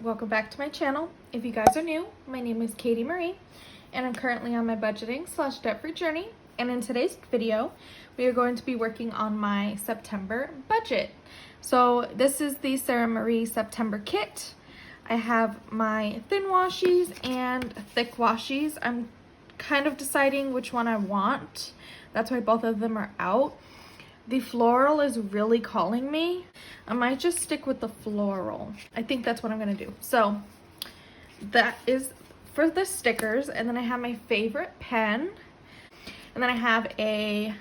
welcome back to my channel. If you guys are new, my name is Katie Marie and I'm currently on my budgeting / debt-free journey, and in today's video we are going to be working on my September budget. So this is the SaraMarie September kit. I have my thin washies and thick washies. I'm kind of deciding which one I want. That's why both of them are out. The floral is really calling me. I might just stick with the floral. I think that's what I'm gonna do. So that is for the stickers, and then I have my favorite pen, and then I have a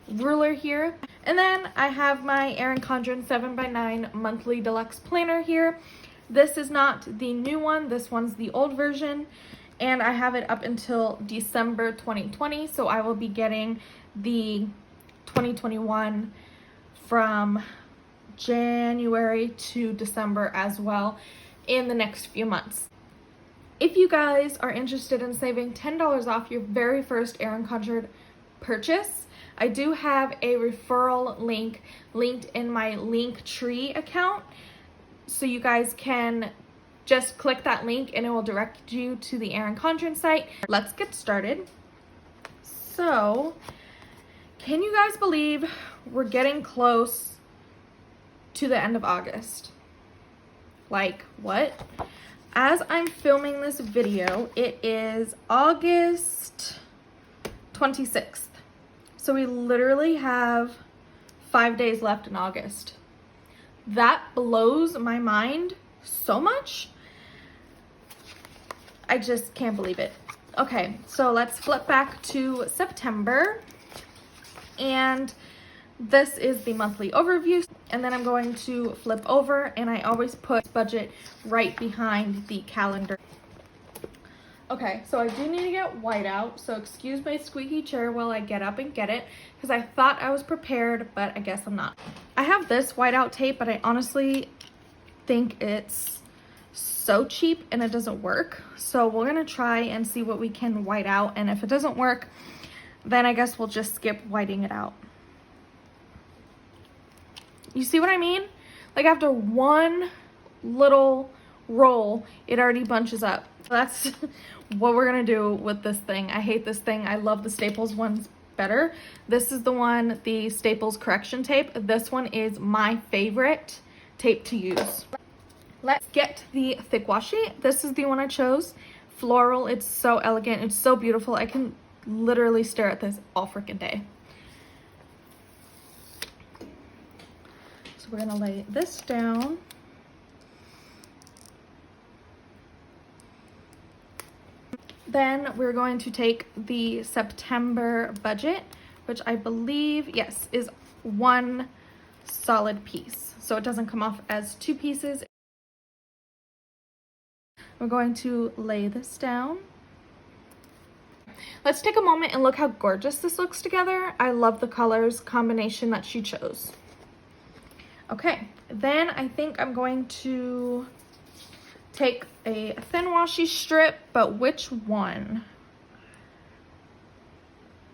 ruler here, and then I have my Erin Condren 7x9 monthly deluxe planner here. This is not the new one, this one's the old version, and I have it up until December 2020, so I will be getting the 2021 from January to December as well in the next few months. If you guys are interested in saving $10 off your very first Erin Condren purchase, I do have a referral link linked in my Linktree account, so you guys can just click that link and it will direct you to the Erin Condren site. Let's get started. So can you guys believe we're getting close to the end of August? Like, what? As I'm filming this video, it is August 26th. So we literally have 5 days left in August. That blows my mind so much. I just can't believe it. Okay, so let's flip back to September. And this is the monthly overview, and then I'm going to flip over, and I always put budget right behind the calendar. Okay, so I do need to get white out, so excuse my squeaky chair while I get up and get it, because I thought I was prepared, but I guess I'm not. I have this whiteout tape, but I honestly think it's so cheap and it doesn't work. So we're gonna try and see what we can white out, and if it doesn't work, then I guess we'll just skip whiting it out. You see what I mean? Like after one little roll, it already bunches up. That's what we're gonna do with this thing. I hate this thing. I love the Staples ones better. This is the one, the Staples correction tape. This one is my favorite tape to use. Let's get the thick washi. This is the one I chose. Floral. It's so elegant. It's so beautiful. I can literally stare at this all freaking day. So we're gonna lay this down. Then we're going to take the September budget, which I believe, yes, is one solid piece. So it doesn't come off as two pieces. We're going to lay this down. Let's take a moment and look how gorgeous this looks together. I love the colors combination that she chose. Okay, then I think I'm going to take a thin washi strip, but which one?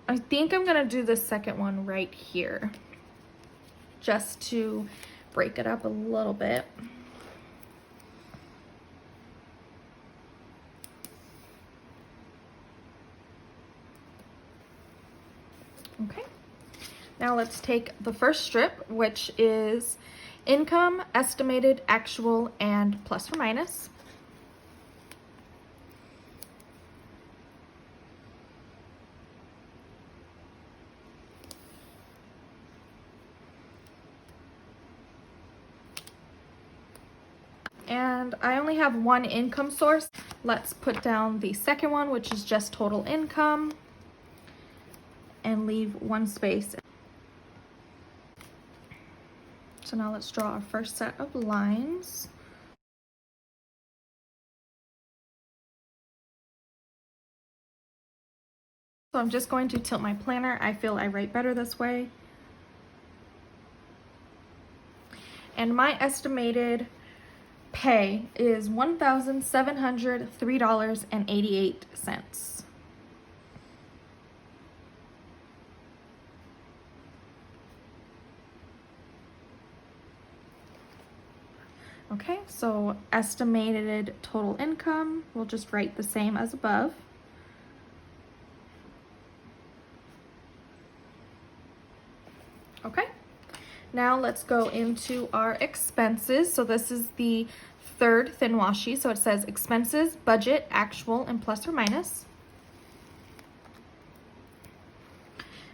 I think I'm gonna do the second one right here, just to break it up a little bit. Okay, now let's take the first strip, which is income, estimated, actual, and plus or minus. And I only have one income source. Let's put down the second one, which is just total income, and leave one space. So now let's draw our first set of lines. So I'm just going to tilt my planner. I feel I write better this way. And my estimated pay is $1,703.88. Okay, so estimated total income, we'll just write the same as above. Okay, now let's go into our expenses. So this is the third thin washi. So it says expenses, budget, actual, and plus or minus.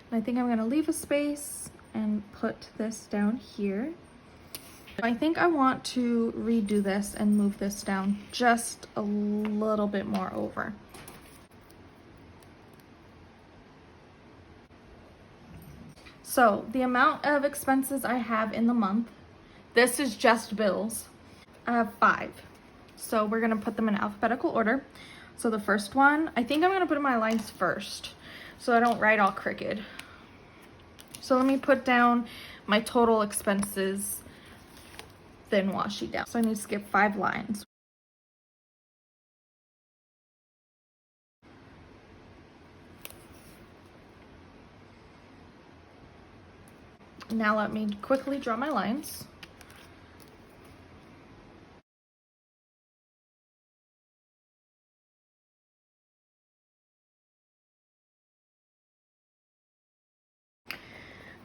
And I think I'm gonna leave a space and put this down here. I think I want to redo this and move this down just a little bit more over. So the amount of expenses I have in the month, this is just bills. I have 5. So we're gonna put them in alphabetical order. So the first one, I think I'm gonna put my lines first so I don't write all crooked. So let me put down my total expenses, thin washi down. So I need to skip 5 lines. Now let me quickly draw my lines.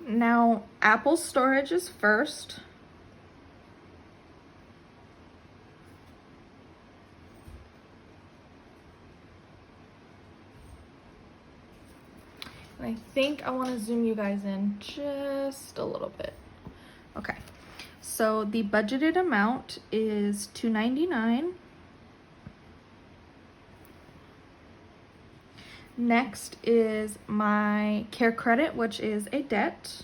Now, Apple storage is first. And I think I want to zoom you guys in just a little bit. Okay, so the budgeted amount is $2.99. Next is my care credit, which is a debt.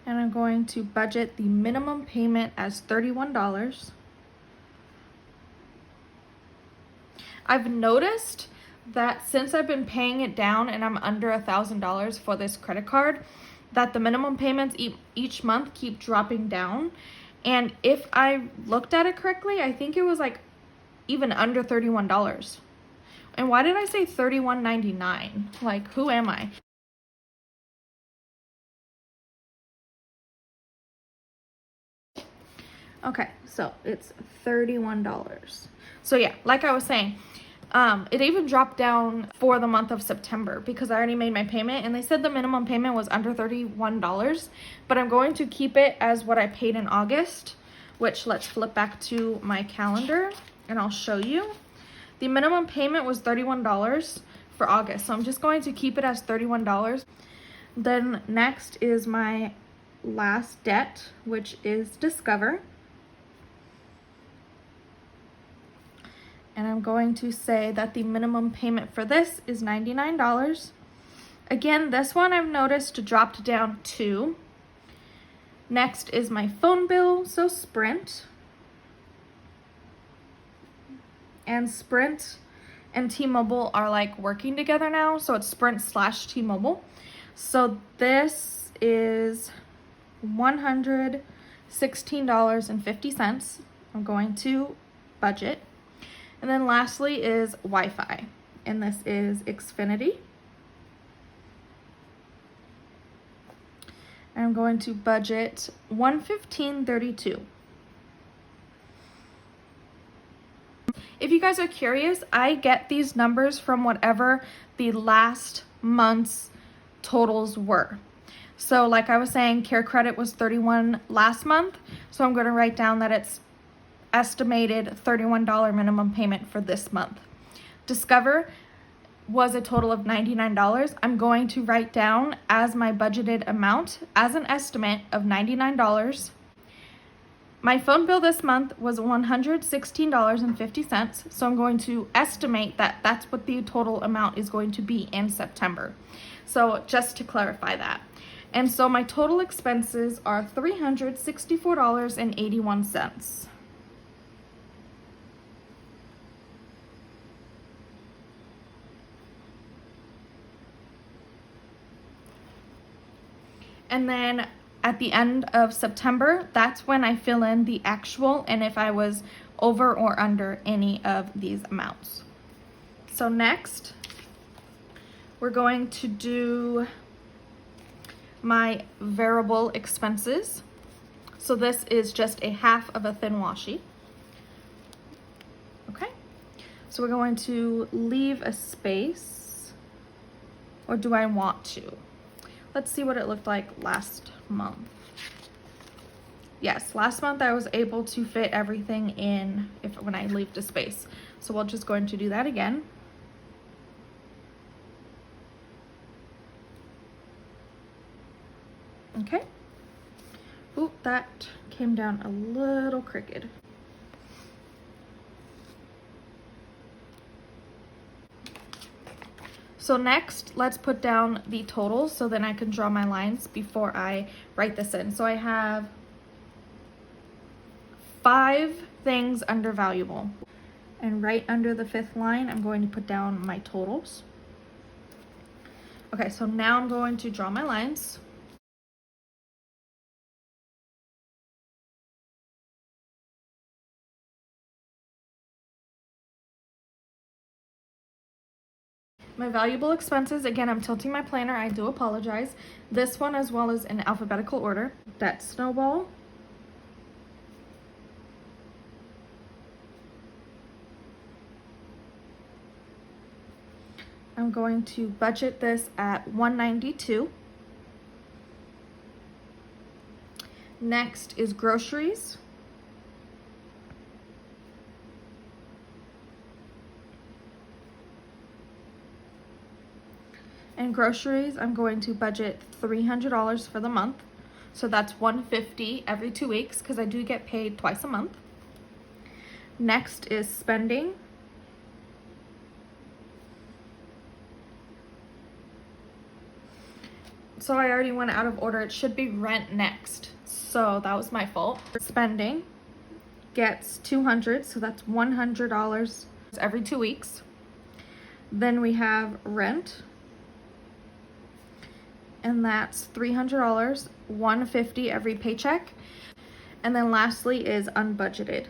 And I'm going to budget the minimum payment as $31. I've noticed that since I've been paying it down and I'm under $1,000 for this credit card, that the minimum payments each month keep dropping down. And if I looked at it correctly, I think it was like even under $31. And why did I say $31.99? Like, who am I? Okay, so it's $31. So yeah, like I was saying, it even dropped down for the month of September because I already made my payment and they said the minimum payment was under $31, but I'm going to keep it as what I paid in August, which let's flip back to my calendar and I'll show you. The minimum payment was $31 for August, so I'm just going to keep it as $31. Then next is my last debt, which is Discover. And I'm going to say that the minimum payment for this is $99. Again, this one I've noticed dropped down too. Next is my phone bill, so Sprint. And Sprint and T-Mobile are like working together now, so it's Sprint / T-Mobile. So this is $116.50. I'm going to budget. And then lastly is Wi-Fi, and this is Xfinity. And I'm going to budget $115.32. If you guys are curious, I get these numbers from whatever the last month's totals were. So like I was saying, care credit was $31 last month, so I'm going to write down that it's estimated $31 minimum payment for this month. Discover was a total of $99. I'm going to write down as my budgeted amount as an estimate of $99. My phone bill this month was $116.50, so I'm going to estimate that that's what the total amount is going to be in September. So just to clarify that. And so my total expenses are $364.81. And then at the end of September, that's when I fill in the actual and if I was over or under any of these amounts. So next, we're going to do my variable expenses. So this is just a half of a thin washi. Okay, so we're going to leave a space, or do I want to? Let's see what it looked like last month. Yes, last month I was able to fit everything in when I leave the space. So we're just going to do that again. Okay. Ooh, that came down a little crooked. So next, let's put down the totals so then I can draw my lines before I write this in. So I have 5 things under valuable. And right under the 5th line, I'm going to put down my totals. Okay, so now I'm going to draw my lines. My valuable expenses, again, I'm tilting my planner, I do apologize. This one as well as in alphabetical order. That's snowball. I'm going to budget this at $192. Next is groceries. And groceries, I'm going to budget $300 for the month. So that's $150 every 2 weeks because I do get paid twice a month. Next is spending. So I already went out of order. It should be rent next. So that was my fault. Spending gets $200, so that's $100 every 2 weeks. Then we have rent, and that's $300, $150 every paycheck. And then lastly is unbudgeted.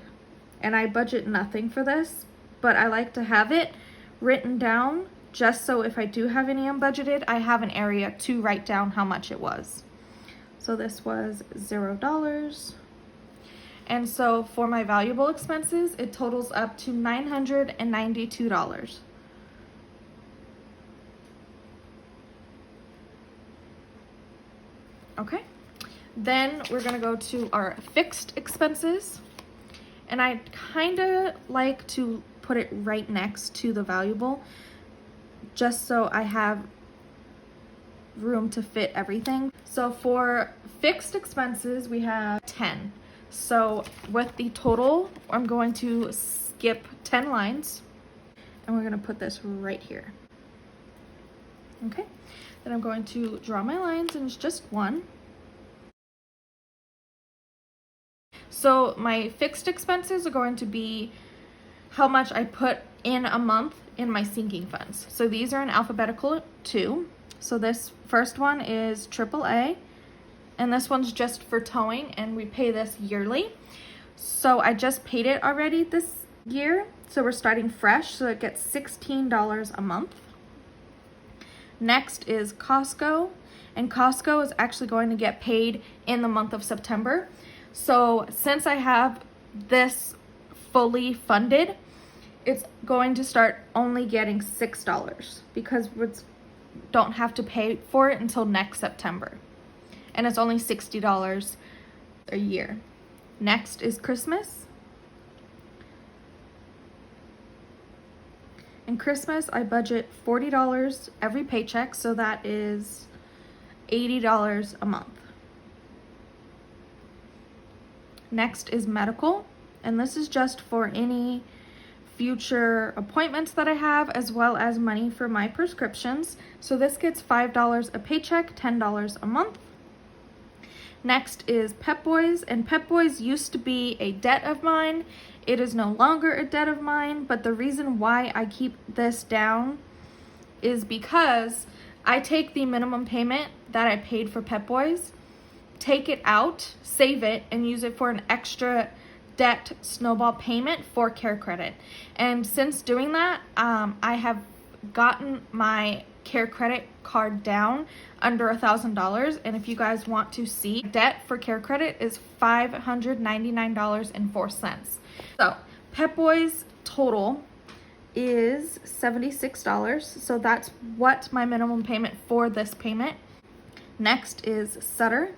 And I budget nothing for this, but I like to have it written down just so if I do have any unbudgeted, I have an area to write down how much it was. So this was $0. And so for my valuable expenses, it totals up to $992. Okay, then we're gonna go to our fixed expenses. And I kinda like to put it right next to the valuable, just so I have room to fit everything. So for fixed expenses, we have 10. So with the total, I'm going to skip 10 lines, and we're gonna put this right here. Okay, then I'm going to draw my lines, and it's just one. So my fixed expenses are going to be how much I put in a month in my sinking funds. So these are in alphabetical too. So this first one is AAA, and this one's just for towing, and we pay this yearly. So I just paid it already this year, so we're starting fresh, so it gets $16 a month. Next is Costco, and Costco is actually going to get paid in the month of September. So since I have this fully funded, it's going to start only getting $6 because we don't have to pay for it until next September. And it's only $60 a year. Next is Christmas. And Christmas, I budget $40 every paycheck, so that is $80 a month. Next is medical, and this is just for any future appointments that I have, as well as money for my prescriptions. So this gets $5 a paycheck, $10 a month. Next is Pep Boys, and Pep Boys used to be a debt of mine. It is no longer a debt of mine, but the reason why I keep this down is because I take the minimum payment that I paid for Pep Boys, take it out, save it, and use it for an extra debt snowball payment for Care Credit. And since doing that, I have gotten my care credit card down under $1,000, and if you guys want to see, debt for care credit is $599.04. So Pep Boys total is $76, so that's what my minimum payment for this payment. Next is Sutter,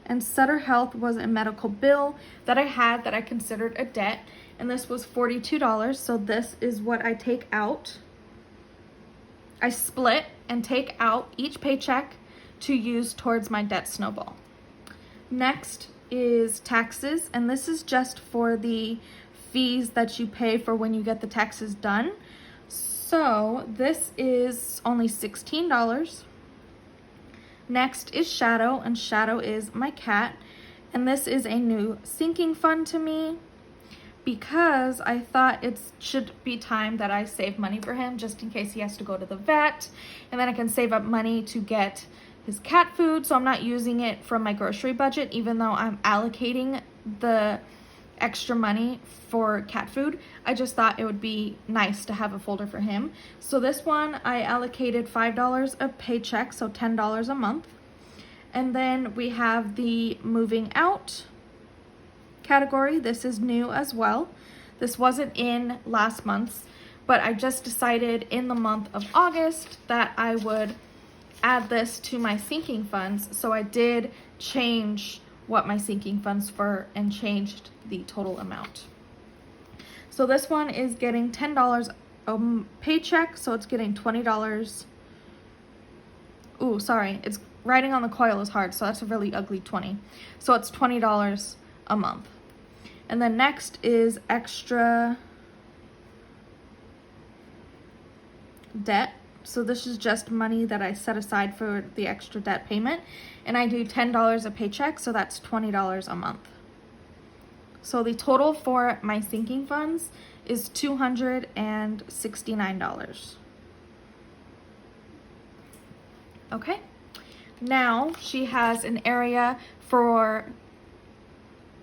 and Sutter Health was a medical bill that I had that I considered a debt, and this was $42, so this is what I take out. I split and take out each paycheck to use towards my debt snowball. Next is taxes, and this is just for the fees that you pay for when you get the taxes done. So this is only $16. Next is Shadow, and Shadow is my cat, and this is a new sinking fund to me because I thought it should be time that I save money for him just in case he has to go to the vet, and then I can save up money to get his cat food, so I'm not using it from my grocery budget even though I'm allocating the extra money for cat food. I just thought it would be nice to have a folder for him. So this one I allocated $5 a paycheck, so $10 a month. And then we have the moving out category. This is new as well. This wasn't in last month's, but I just decided in the month of August that I would add this to my sinking funds. So I did change what my sinking funds were and changed the total amount. So this one is getting $10 a paycheck, so it's getting $20. Ooh, sorry, it's writing on the coil is hard, so that's a really ugly 20. So it's $20 a month. And then next is extra debt. So this is just money that I set aside for the extra debt payment, and I do $10 a paycheck, so that's $20 a month. So the total for my sinking funds is $269. Okay, now she has an area for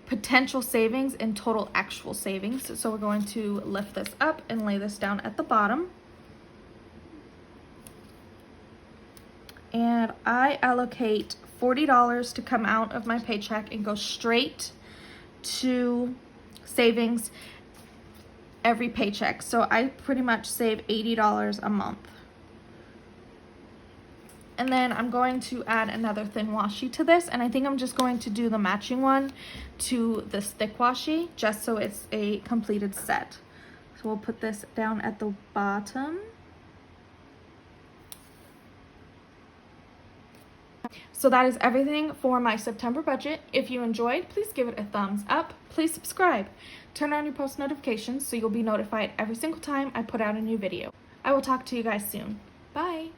potential savings and total actual savings. So we're going to lift this up and lay this down at the bottom. And I allocate $40 to come out of my paycheck and go straight to savings every paycheck. So I pretty much save $80 a month. And then I'm going to add another thin washi to this, and I think I'm just going to do the matching one to this thick washi just so it's a completed set. So we'll put this down at the bottom. So that is everything for my September budget. If you enjoyed, please give it a thumbs up. Please subscribe. Turn on your post notifications so you'll be notified every single time I put out a new video. I will talk to you guys soon. Bye.